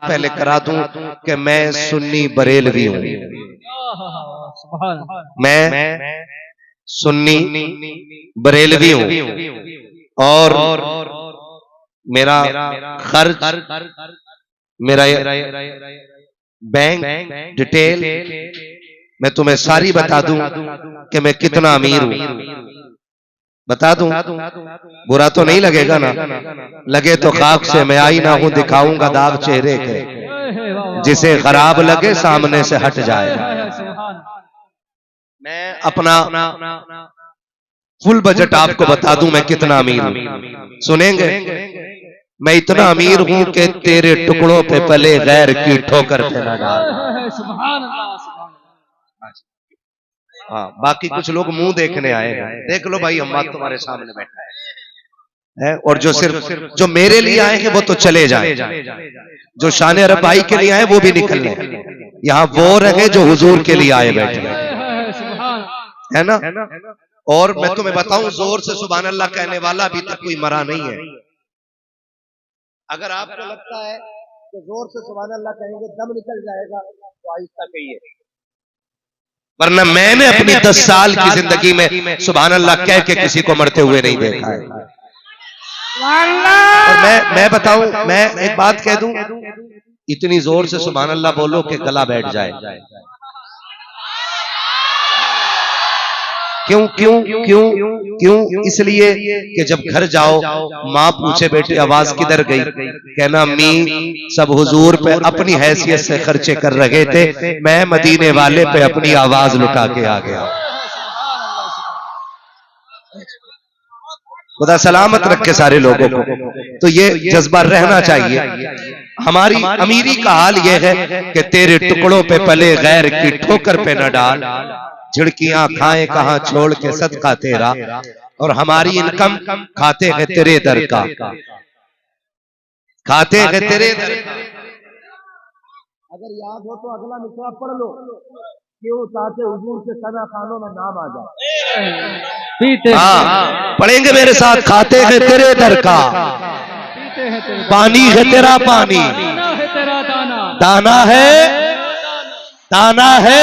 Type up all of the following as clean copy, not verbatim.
पहले करा दूं कि मैं सुन्नी बरेलवी हूं। मैं सुन्नी बरेलवी हूं और मेरा खर्च, मेरा बैंक डिटेल मैं तुम्हें सारी बता दूं कि मैं कितना अमीर हूं। बता दूं, बुरा तो नहीं लगेगा ना? लगे तो खाक से मैं आई ना हूं, दिखाऊंगा दाग चेहरे के, जिसे खराब लगे सामने से हट जाए। मैं अपना फुल बजट आपको बता दूं मैं कितना अमीर हूं, सुनेंगे? मैं इतना अमीर हूं कि तेरे टुकड़ों पे पले गैर की ठोकर पे न डाल। हाँ, बाकी कुछ लोग मुंह देखने आए हैं। देख लो भाई, अम्मा तुम्हारे सामने बैठा है, और जो सिर्फ जो मेरे लिए आए हैं वो तो चले जाए, जो शान अरब भाई के लिए आए वो भी निकल लें। यहाँ वो रहे जो हुजूर के लिए आए बैठे है ना। और मैं तुम्हें बताऊं, जोर से सुभान अल्लाह कहने वाला अभी तक कोई मरा नहीं है। अगर आपको लगता है कि जोर से सुभान अल्लाह कहेंगे दम निकल जाएगा, तो आहिस्ता कहिए, वरना मैंने अपनी 10 साल की जिंदगी में सुभान अल्लाह कह के किसी को मरते हुए नहीं देखा है। और मैं बताऊं, मैं एक बात कह दूं, इतनी जोर से सुभान अल्लाह बोलो कि गला बैठ जाए। क्यों क्यों क्यों क्यों? इसलिए कि जब घर जाओ माँ पूछे बेटे आवाज किधर गई, कहना अम्मी सब हुजूर पे अपनी हैसियत से खर्चे कर रहे थे, मैं मदीने वाले पे अपनी आवाज लुटा के आ गया। खुदा सलामत रखे सारे लोगों को। तो ये जज्बा रहना चाहिए। हमारी अमीरी का हाल यह है कि तेरे टुकड़ों पे पले गैर की ठोकर पे न डाल, झिड़कियां खाएं कहां छोड़ के सदका तेरा, और हमारी इनकम खाते हैं तेरे दर का, खाते हैं तेरे दर का। अगर याद हो तो अगला मिसरा पढ़ लो, क्यों ताकि हुजूर के सना खानों में नाम आ जाए। हाँ, पढ़ेंगे मेरे साथ। खाते हैं तेरे दर का, पानी है तेरा पानी, दाना है, दाना है,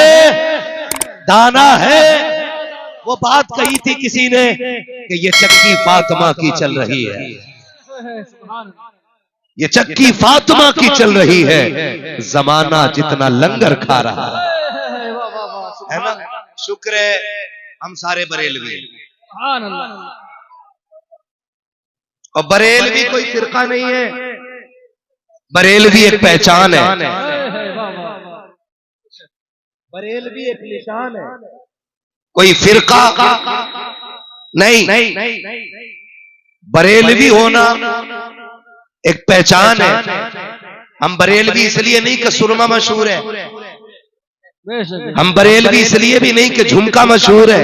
दाना है। वो बात कही थी किसी ने कि ये चक्की फातिमा की चल रही है, ये चक्की फातिमा की चल रही है, जमाना जितना लंगर खा रहा है ना। शुक्र है हम सारे बरेलवी, और बरेलवी कोई फिरका नहीं है, बरेलवी एक पहचान है, बरेलवी एक निशान है, कोई फिरका नहीं। बरेलवी होना एक पहचान है। हम बरेलवी इसलिए नहीं कि सुरमा मशहूर है, हम बरेलवी इसलिए भी नहीं कि झुमका मशहूर है,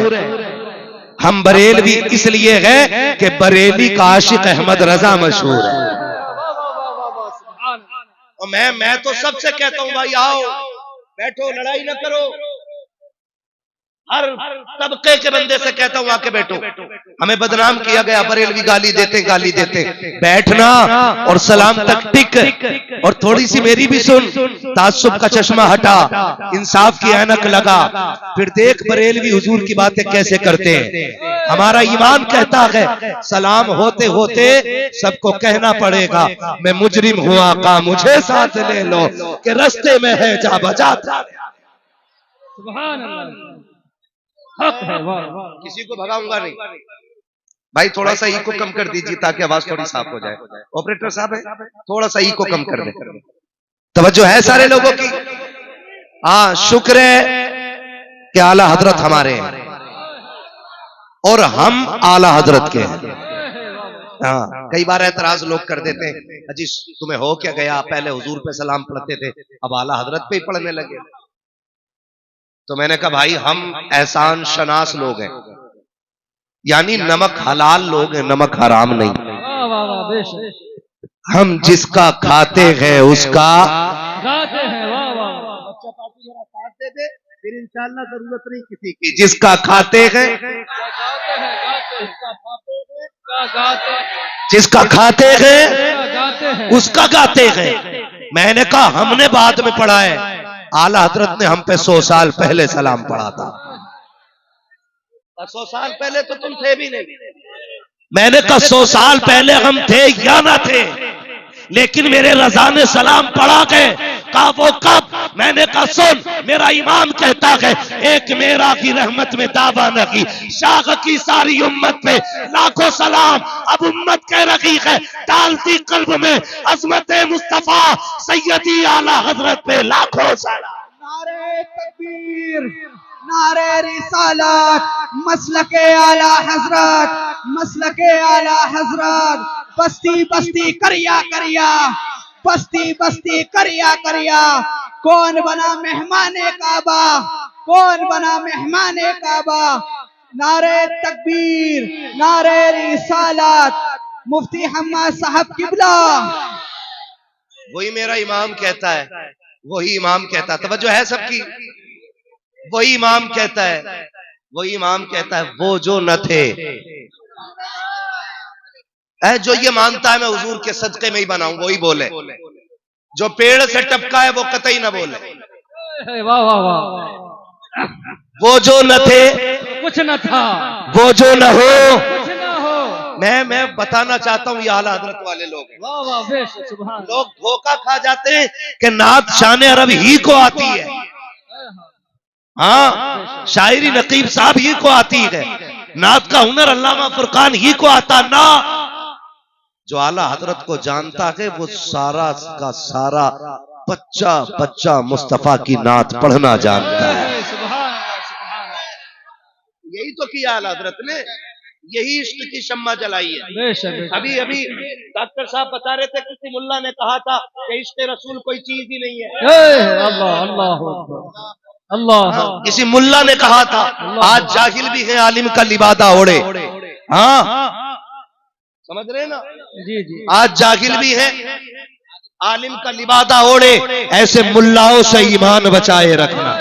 हम बरेलवी इसलिए है कि बरेली का आशिक अहमद रजा मशहूर है। और मैं तो सबसे कहता हूं भाई आओ बैठो, लड़ाई ना करो, हर तबके के बंदे से कहता हूं आके बैठो। हमें बदनाम किया गया, बरेलवी गाली देते गाली देते, बैठना और सलाम तक टिक। और थोड़ी सी मेरी भी सुन, तासुब का चश्मा हटा, इंसाफ की ऐनक लगा, फिर देख बरेलवी हुजूर की बातें कैसे करते हैं। हमारा ईमान कहता है सलाम होते होते सबको कहना पड़ेगा मैं मुजरिम हूं आका मुझे साथ ले लो, कि रास्ते में है जा बजा। सुभान अल्लाह, हक है, किसी को भगाऊंगा नहीं। भाई थोड़ा सा ई को कम कर दीजिए ताकि आवाज थोड़ी साफ हो जाए। ऑपरेटर साहब है, थोड़ा सा ई को कम कर दे। तवज्जो है सारे लोगों की? हाँ, शुक्र है कि आला हजरत हमारे हैं और हम आला हजरत के हैं। हाँ, कई बार एतराज लोग कर देते हैं, अजी तुम्हें हो क्या गया, पहले हुजूर पे सलाम पढ़ते थे अब आला हजरत पे ही पढ़ने लगे। तो मैंने कहा भाई हम एहसान शनास लोग हैं, यानी नमक हलाल लोग हैं, नमक हराम नहीं। हम जिसका खाते हैं उसका गाते हैं। बच्चा पार्टी जरा साथ दे दे, फिर इंशाअल्लाह जरूरत नहीं किसी की। जिसका खाते हैं, जिसका खाते हैं उसका गाते हैं। मैंने कहा हमने बाद में पढ़ा है, आला हजरत ने हम पे 100 साल पहले सलाम पढ़ा था। 100 साल पहले तो तुम थे भी नहीं। मैंने कहा 100 साल पहले हम थे या ना थे, लेकिन मेरे रजा ने सलाम पढ़ा के कहा वो कब? मैंने कहा सुन, मेरा इमाम कहता है एक मेरा की रहमत में दावा न की, शाह की सारी उम्मत पे लाखों सलाम। अब उम्मत कह रही है डालती कल्ब में अजमत मुस्तफा सैयदी आला हजरत पे लाखों सलाम। नारे तकबीर, नारे रिसालत, मसलके आला हजरत, मसलके आला हजरत। बस्ती बस्ती करिया करिया, बस्ती बस्ती करिया करिया। कौन बना मेहमाने काबा, कौन बना मेहमाने काबा। नारे तकबीर, नारे रिसालत, मुफ्ती हम्माद साहब किबला। वही मेरा इमाम कहता है, वही इमाम कहता है, तवज्जो है सबकी, वही इमाम कहता है, वही इमाम कहता है वो जो न थे, जो ये मानता है मैं हुजूर के सदके में ही बनाऊं वही बोले, जो पेड़ से टपका है वो कतई न बोले। वाह वाह वाह। वो जो न थे कुछ न था, वो जो न हो कुछ न हो। मैं बताना चाहता हूँ ये आला हजरत वाले लोग, वाह वाह बेशक सुभान। लोग धोखा खा जाते हैं कि नात शान अरब ही को आती है, हाँ शायरी नकीब साहब ही को आती है, नात का हुनर अल्लामा फुरकान ही को आता ना। जो आला हजरत को जानता है वो सारा का सारा बच्चा बच्चा मुस्तफा की नात पढ़ना जानता है। यही तो किया आला हजरत ने, यही इश्क की शम्मा जलाई है। अभी अभी डॉक्टर साहब बता रहे थे किसी मुल्ला ने कहा था कि इश्क रसूल कोई चीज ही नहीं है। अल्लाह अल्लाह अल्लाह। किसी मुल्ला ने कहा था, आज जाहिल भी है आलिम का लिबादा ओढ़े। हाँ समझ रहे ना जी जी। आज जाहिल भी है आलिम का लिबादा ओढ़े, ऐसे मुल्लाओं से ईमान बचाए रखना।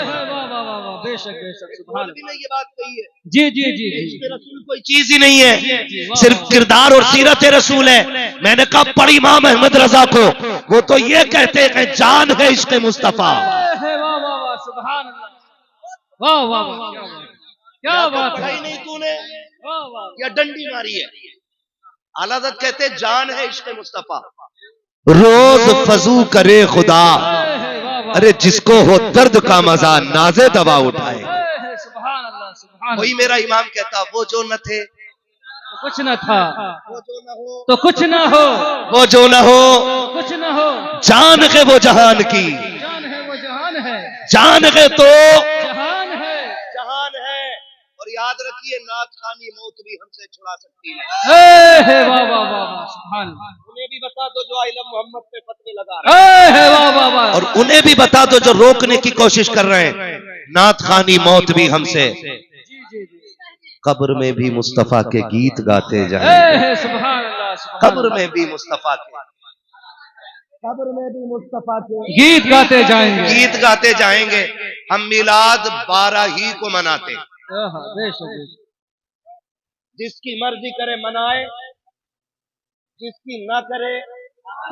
बेशक बेशक सुभान अल्लाह ने ये बात कही है। जी जी जी। इश्क रसूल कोई चीज ही नहीं है, सिर्फ किरदार और सीरत रसूल है। मैंने कहा पढ़ इमाम अहमद रजा को, वो तो ये कहते हैं जान है इश्क मुस्तफा। सुभान अल्लाह। वाह वाह क्या बात है। पढ़ाई नहीं तूने या डंडी मारी है। आला हज़रत कहते जान है इश्क मुस्तफा। रोज फजू करे खुदा, अरे जिसको हो दर्द का मजा नाजे दवा उठाए। सुभान अल्लाह सुभान। वही मेरा इमाम कहता वो जो न थे तो कुछ न था, वो जो न हो तो कुछ न हो, वो जो न हो कुछ न हो। जान है वो जहान की, जान है वो जहान है, जान है तो जहान है, जहान है। और याद रखिए नात खानी मौत भी हमसे छुड़ा सकती है। वाह वाह वाह सुभान। उन्हें भी बता दो जो आइलम मोहम्मद पे फतवे लगा रहे हैं, वाह वाह वाह। और उन्हें भी बता दो जो रोकने की कोशिश कर रहे हैं, नात खानी मौत भी हमसे। कब्र में भी मुस्तफा के गीत गाते जाएंगे, सुभान अल्लाह। कब्र में भी मुस्तफा के, कब्र में भी मुस्तफा के गीत गाते जाएंगे, गीत गाते जाएंगे। हम मिलाद 12 ही को मनाते, जिसकी मर्जी करे मनाए, जिसकी ना करे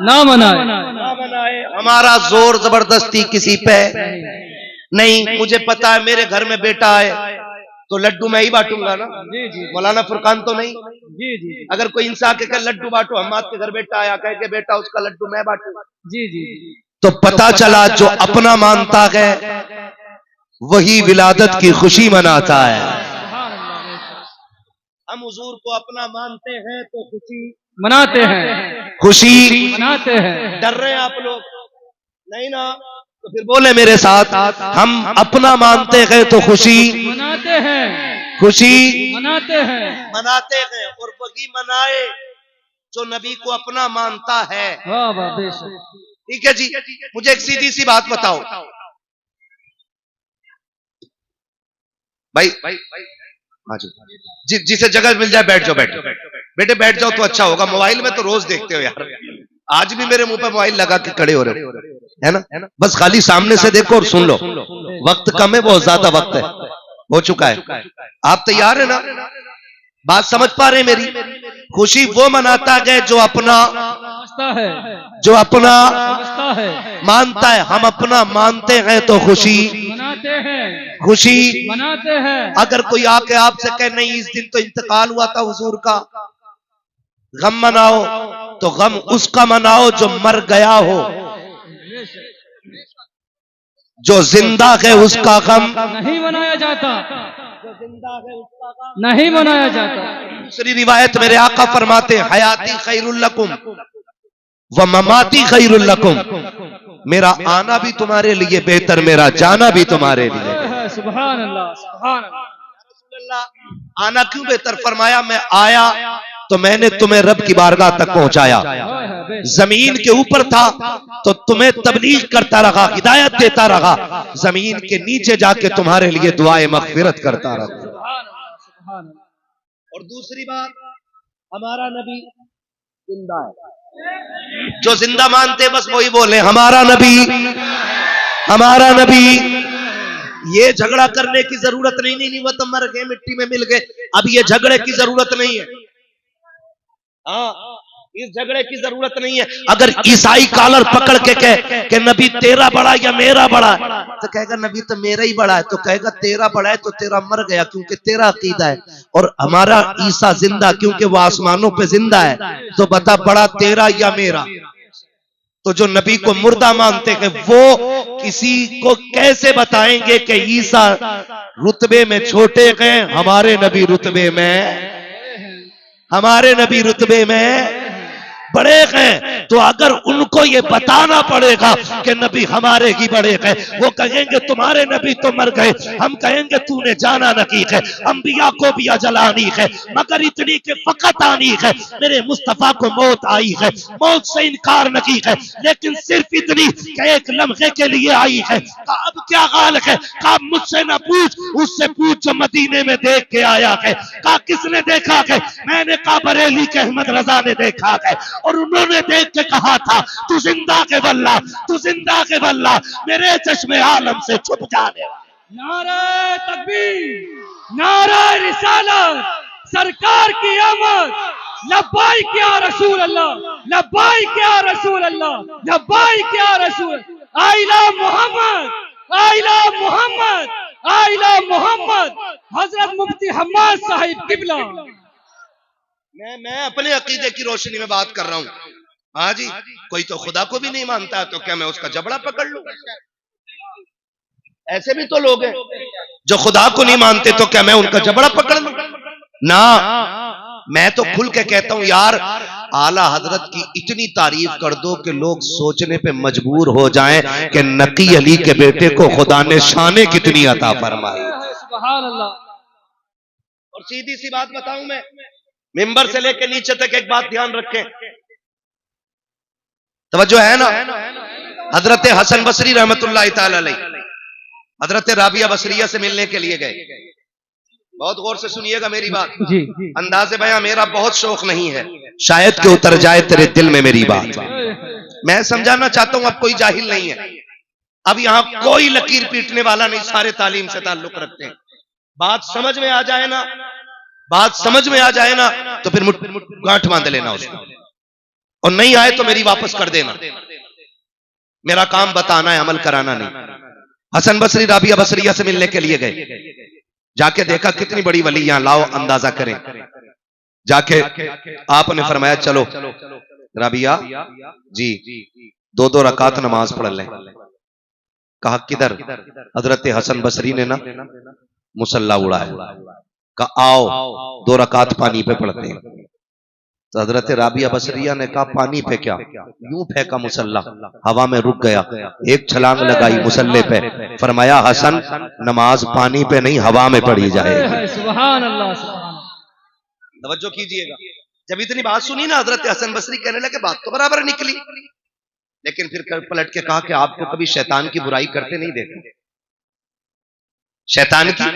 ना मनाए, ना मनाए। हमारा जोर जबरदस्ती किसी पे नहीं। मुझे पता है मेरे घर में बेटा है तो लड्डू मैं ही बांटूंगा ना। जी जी। मौलाना फुरकान तो नहीं। जी जी। अगर कोई इंसान के लड्डू बांटो, हम आपके घर बेटा आया कह के बेटा उसका लड्डू मैं बांटूंगा। जी जी। तो पता चला जो अपना मानता है वही विलादत की खुशी मनाता है। हम हुजूर को अपना मानते हैं तो खुशी मनाते हैं, खुशी मनाते हैं। डर रहे हैं आप लोग नहीं ना, तो फिर बोले मेरे साथ, हम अपना मानते हैं तो खुशी मनाते हैं, खुशी मनाते हैं, मनाते हैं। और वही मनाए जो नबी को अपना मानता है। वाह वाह बेशक। ठीक है जी। मुझे एक सीधी सी बात बताओ भाई, जिसे जगह मिल जाए बैठ जाओ, बैठो बेटे बैठ जाओ तो अच्छा होगा। मोबाइल में तो रोज देखते हो यार, आज भी मेरे मुंह पे मोबाइल लगा के खड़े हो रहे हो, है ना। बस खाली सामने से देखो और सुन लो। वक्त कम है, बहुत ज्यादा वक्त है, हो चुका है। आप तैयार है ना, बात समझ पा रहे हैं मेरी? खुशी वो मनाता है जो अपना समझता है, समझता है, मानता है। हम अपना मानते हैं तो खुशी मनाते हैं, खुशी मनाते हैं। अगर कोई आके आपसे कहे नहीं इस दिन तो इंतकाल हुआ था हुजूर का, गम मनाओ, तो गम उसका मनाओ जो मर गया हो, जो जिंदा है उसका गम नहीं मनाया जाता, नहीं मनाया जाता। दूसरी रिवायत मेरे आका फरमाते हैं हयाती खैरुल लकुम व ममाती खैरुल लकुम, मेरा आना भी तुम्हारे लिए बेहतर, मेरा जाना भी तुम्हारे लिए। सुभान अल्लाह, सुभान अल्लाह। आना क्यों बेहतर? फरमाया मैं आया तो मैंने तुम्हें रब की बारगाह तक पहुंचाया, जमीन के ऊपर था तो तुम्हें तबलीग करता रहा, हिदायत देता रहा, जमीन के नीचे जाके तुम्हारे लिए दुआए मगफिरत करता रहा। और दूसरी बात, हमारा नबी जिंदा है। जो जिंदा मानते बस वही बोले हमारा नबी, हमारा नबी। ये झगड़ा करने की जरूरत नहीं, वो तो मर गए, मिट्टी में मिल गए, अब ये झगड़े की जरूरत नहीं है। हाँ, इस झगड़े की जरूरत नहीं है। अगर ईसाई कॉलर पकड़ के कहे कि नबी तेरा बड़ा या मेरा बड़ा है, तो कहेगा नबी तो मेरा ही बड़ा है, तो कहेगा तेरा बड़ा है तो तेरा मर गया क्योंकि तेरा अकीदा है, और हमारा ईसा जिंदा क्योंकि वो आसमानों पे जिंदा है, तो बता बड़ा तेरा या मेरा? तो जो नबी को मुर्दा मानते हैं वो किसी को कैसे बताएंगे कि ईसा रुतबे में छोटे हैं, हमारे नबी रुतबे में, हमारे नबी रुतबे में बड़े हैं। तो अगर उनको ये बताना पड़ेगा कि नबी हमारे ही बड़े हैं, वो कहेंगे तुम्हारे नबी तो मर गए, हम कहेंगे तूने जाना नहीं है, अंबिया को भी अजल आनी है, मगर इतनी के फकत आनी है, मेरे मुस्तफा को मौत आई है, मौत से इनकार नहीं है, लेकिन सिर्फ इतनी कि एक लम्हे के लिए आई है। अब क्या हाल है? कहा मुझसे न पूछ, उससे पूछ जो मदीने में देख के आया है। कहा किसने देखा है? मैंने कहा बरेली के अहमद रजा ने देखा है, और उन्होंने देख के कहा था तू जिंदा के वल्ला, तू जिंदा के वल्ला, मेरे चश्मे आलम से छुप जाने वाला। नारे तकबीर, नारे रिसालत, सरकार की आमद, लब्बाइक या रसूल अल्लाह, लब्बाइक या रसूल अल्लाह, लब्बाइक या रसूल, आइला मोहम्मद, आइला मोहम्मद, आइला मोहम्मद, हजरत मुफ्ती हम्माद साहिब किबला। मैं अपने अकीदे की रोशनी में बात कर रहा हूँ। हाँ जी, कोई तो खुदा को भी नहीं मानता है, तो क्या मैं उसका जबड़ा पकड़ लूं? ऐसे भी तो लोग हैं जो खुदा को नहीं मानते, तो क्या मैं उनका जबड़ा पकड़ लूं? ना, मैं तो खुल के कहता हूं यार, आला हजरत की इतनी तारीफ कर दो कि लोग सोचने पे मजबूर हो जाएं कि नकी अली के बेटे को खुदा ने शाने कितनी अता फरमाई। सुभान अल्लाह। और सीधी सी बात बताऊं, मैं मिंबर से लेकर नीचे तक एक बात ध्यान रखें, तवज्जो है ना? हजरत हसन बसरी रहमतुल्लाह ताला अलैह हजरत राबिया बसरिया से मिलने के लिए गए। बहुत गौर से सुनिएगा मेरी बात जी। अंदाज़े बयां मेरा बहुत शौक नहीं है, शायद कि उतर जाए तेरे दिल में मेरी बात। मैं समझाना चाहता हूं, अब कोई जाहिल नहीं है, अब यहां कोई लकीर पीटने वाला नहीं, सारे तालीम से ताल्लुक रखते हैं। बात समझ में आ जाए ना, बात समझ में आ जाए ना, तो फिर गांठ बांध लेना उसको, और नहीं आए तो मेरी वापस कर देना। मेरा काम बताना है, अमल कराना नहीं। हसन बसरी राबिया बसरिया से मिलने के लिए गए, जाके देखा कितनी बड़ी वली, यहां लाओ अंदाजा करें। जाके आपने फरमाया चलो राबिया जी 2-2 रकात नमाज पढ़ लें। कहा किधर? हजरत हसन बसरी ने ना मुसल्ला उड़ाया, कहा आओ 2 रकात पानी पे पढ़ते हैं। तो हजरत राबिया बसरिया ने कहा पानी पे क्या? यूं फेंका मुसल्ला, हवा में रुक गया, एक छलांग लगाई मुसल्ले पे, फरमाया हसन नमाज पानी पे नहीं हवा में पढ़ी जाए। सुभान अल्लाह, सुभान अल्लाह। तवज्जो कीजिएगा, जब इतनी बात सुनी ना, हजरत हसन बसरी कहने लगे बात तो बराबर निकली, लेकिन फिर पलट के कहा कि आपको कभी शैतान की बुराई करते नहीं देखा, शैतान की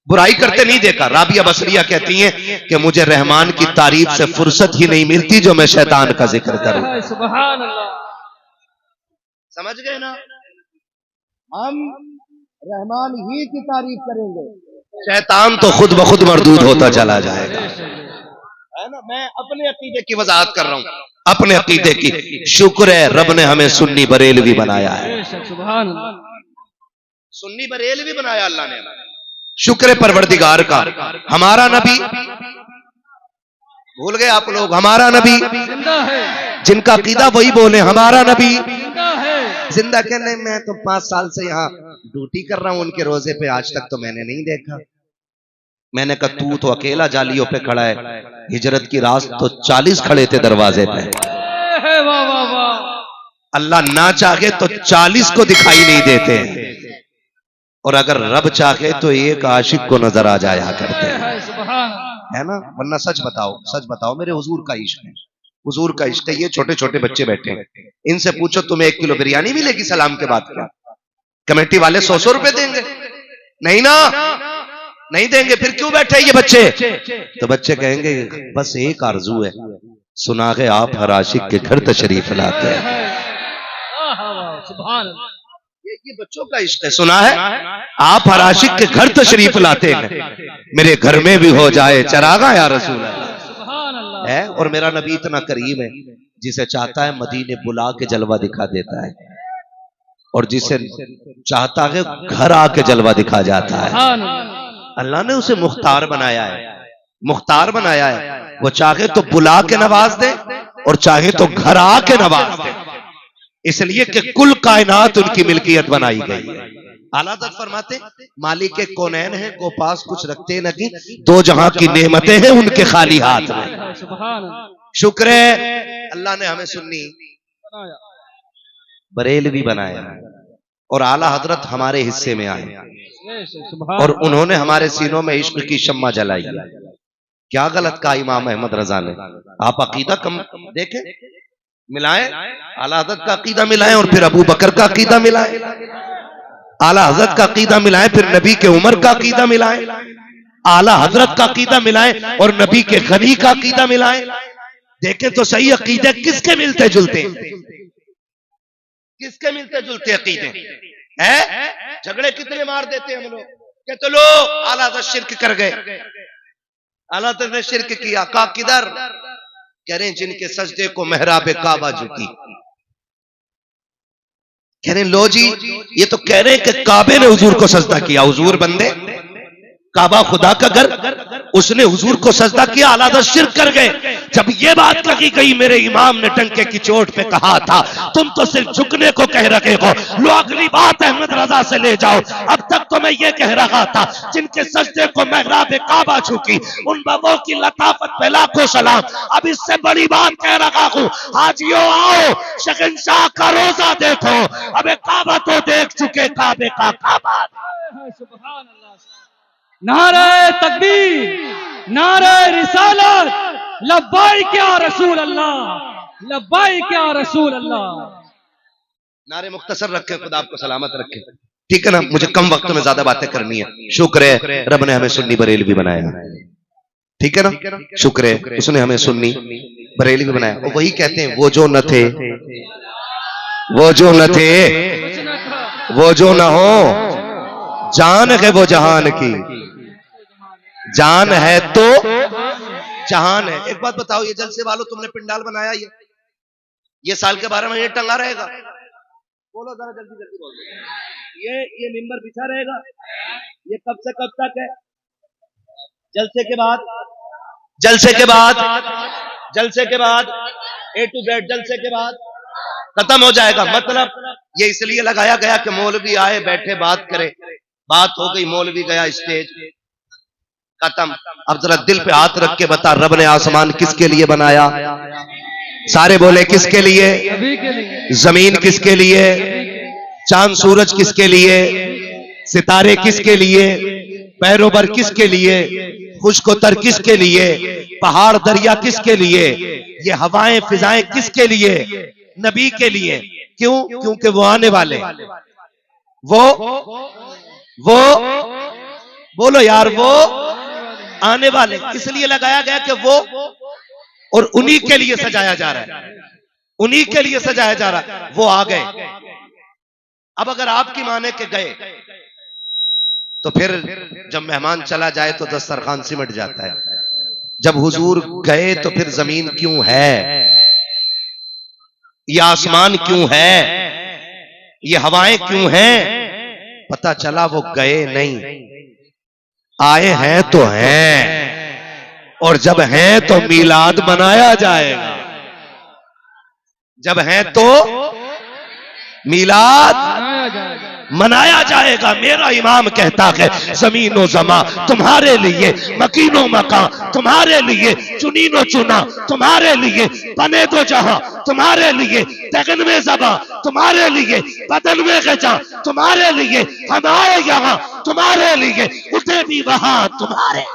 बुराई करते नहीं देखा। राबिया बसरिया कहती हैं कि मुझे रहमान की तारीफ से फुर्सत ही नहीं मिलती जो मैं शैतान का जिक्र करूं। सुभान अल्लाह। समझ गए ना? हम रहमान ही की तारीफ करेंगे, शैतान तो खुद ब खुद मरदूद होता चला जाएगा। है ना, मैं अपने अकीदे की वजाहत कर रहा हूँ, अपने अकीदे की। शुक्र है रब ने हमें सुन्नी बरेलवी बनाया है, सुन्नी बरेलवी बनाया अल्लाह ने। शुक्र है परवरदिगार का। हमारा नबी भूल गए आप लोग, हमारा नबी जिनका अकीदा वही बोले हमारा नबी जिंदा। कहने मैं तो 5 साल से यहाँ ड्यूटी कर रहा हूं उनके रोजे पे, आज तक तो मैंने नहीं देखा। मैंने कहा तू तो अकेला जालियों पे खड़ा है, हिजरत की रात तो 40 खड़े थे दरवाजे पे। अल्लाह ना चाहे तो 40 को दिखाई नहीं देते, और अगर रब चाहे तो एक आशिक को नजर आ जाया करते हैं, है ना। वरना सच बताओ मेरे हुजूर का इश्क है, हुजूर का इश्क है। ये छोटे छोटे बच्चे बैठे हैं, इनसे पूछो तुम्हें 1 किलो बिरयानी मिलेगी सलाम के बाद? क्या कमेटी वाले 100 रुपए देंगे? नहीं ना, नहीं देंगे। फिर क्यों बैठे ये बच्चे? तो बच्चे कहेंगे बस एक आरजू है, सुना है आप हर आशिक के घर तशरीफ लाते हैं। ये बच्चों का इश्क है, सुना है आप हर आशिक के घर तशरीफ लाते हैं, मेरे घर में भी हो जाए चरागा या रसूल है। और मेरा नबी इतना करीम है, जिसे चाहता है मदीने बुला के जलवा दिखा देता है, और जिसे चाहता है घर आके जलवा दिखा जाता है। अल्लाह ने उसे मुख्तार बनाया है, मुख्तार बनाया है। वो चाहे तो बुला के नवाज दे और चाहे तो घर आके नवाज दे, इसलिए कि कुल कायनात उनकी मिल्कियत बनाई गई है। आला हज़रत फरमाते मालिक के कौनैन है को पास कुछ रखते नहीं, 2 जहां की नेमतें हैं उनके खाली हाथ में। शुक्र है अल्लाह ने हमें सुन्नी बरेलवी बनाया, और आला हजरत हमारे हिस्से में आए, और उन्होंने हमारे सीनों में इश्क की शम्मा जलाई। क्या गलत कहा इमाम अहमद रजा ने? आप अकीदा कम देखें, मिलाएं, आला हजरत का अकीदा मिलाएं और फिर अबू बकर का अकीदा मिलाएं, आला हजरत का अकीदा मिलाएं फिर नबी के उमर का अकीदा मिलाएं, आला हजरत का अकीदा मिलाएं और नबी के गनी का अकीदा मिलाएं। देखें तो सही अकीदे किसके मिलते जुलते, किसके मिलते जुलते अकीदे हैं। झगड़े कितने मार देते हैं हम लोग, कहते लोग आला हजरत शिर्क कर गए, आला हजरत ने शिर्क किया। का किधर? कह रहे जिनके सजदे को मेहराब काबा झुकी। कह रहे लो जी, ये तो कह रहे हैं कि काबे ने हुजूर को सजदा किया। हुजूर बंदे, काबा खुदा का घर, उसने हुजूर को सजदा किया, आला हज़रत शिर्क कर गए। जब ये बात कही गई, मेरे इमाम ने डंके की चोट पे कहा था तुम तो सिर्फ झुकने को कह रहे हो, लो अगली बात अहमद रजा से ले जाओ। अब तक तो मैं ये कह रहा था जिनके सजदे को मेहराब काबा झुकी, उन बाबों की लताफत पे लाखों सलाम। अब इससे बड़ी बात कह रहा हूँ, हाजियों आओ शहंशाह का रोजा देखो, अब काबा तो देख चुके, काबे का काबा। नारे तकबीर, नारे रिसालत, लब्बाइक या रसूल अल्लाह, लब्बाइक या रसूल अल्लाह। नारे मुख्तसर रखे, खुदा आपको सलामत रखे। ठीक है ना, मुझे कम वक्त में ज्यादा बातें करनी है। शुक्र है रब ने हमें सुन्नी बरेलवी बनाया, ठीक है ना, शुक्र है उसने हमें सुन्नी बरेलवी बनाया। और वही कहते हैं वो जो न थे, वो जो न थे, वो जो न हो, जान है वो जहान की, जान है तो जहान है। एक बात बताओ, ये जलसे वालों तुमने पिंडाल बनाया, ये साल के 12 महीने टंगा रहेगा? बोलो जरा जल्दी जल्दी बोलो। ये मिंबर बिछा रहेगा, ये कब से कब तक है? जलसे के बाद, जलसे के बाद, जलसे के बाद A to Z, जलसे के बाद खत्म हो जाएगा। मतलब ये इसलिए लगाया गया कि मौलवी आए बैठे बात करे, बात हो गई, मौलवी गया स्टेज, खत्म। अब जरा दिल पे हाथ रख के बता, रब ने आसमान किसके लिए बनाया? सारे बोले किसके लिए? जमीन किसके लिए? चांद सूरज किसके लिए? सितारे किसके लिए? पैरों किसके लिए? खुशकोतर किसके लिए? पहाड़ दरिया किसके लिए? ये हवाएं फिजाएं किसके लिए? नबी के लिए। क्यों? क्योंकि वो आने वाले, वो बोलो यार, वो आने वाले, इसलिए लगाया गया कि वो, और उन्हीं के लिए सजाया जा रहा है, उन्हीं के लिए सजाया जा रहा है। वो आ गए। अब अगर आपकी माने के गए तो फिर जब मेहमान चला जाए तो दस्तरखान सिमट जाता है। जब हुजूर गए तो फिर जमीन क्यों है, ये आसमान क्यों है, ये हवाएं क्यों हैं? पता चला वो गए नहीं, आए हैं तो हैं, और जब हैं तो मीलाद मनाया जाएगा। जब हैं तो मीलाद मनाया जाएगा। मेरा इमाम कहता है जमीनो जमा तुम्हारे लिए, मकीनो मका तुम्हारे लिए, चुनीनो चुना तुम्हारे लिए, बने दो जहां तुम्हारे लिए, तगन में जबा तुम्हारे लिए, बदन में गजा तुम्हारे लिए, हम आए यहाँ तुम्हारे लिए, उठे भी वहां तुम्हारे।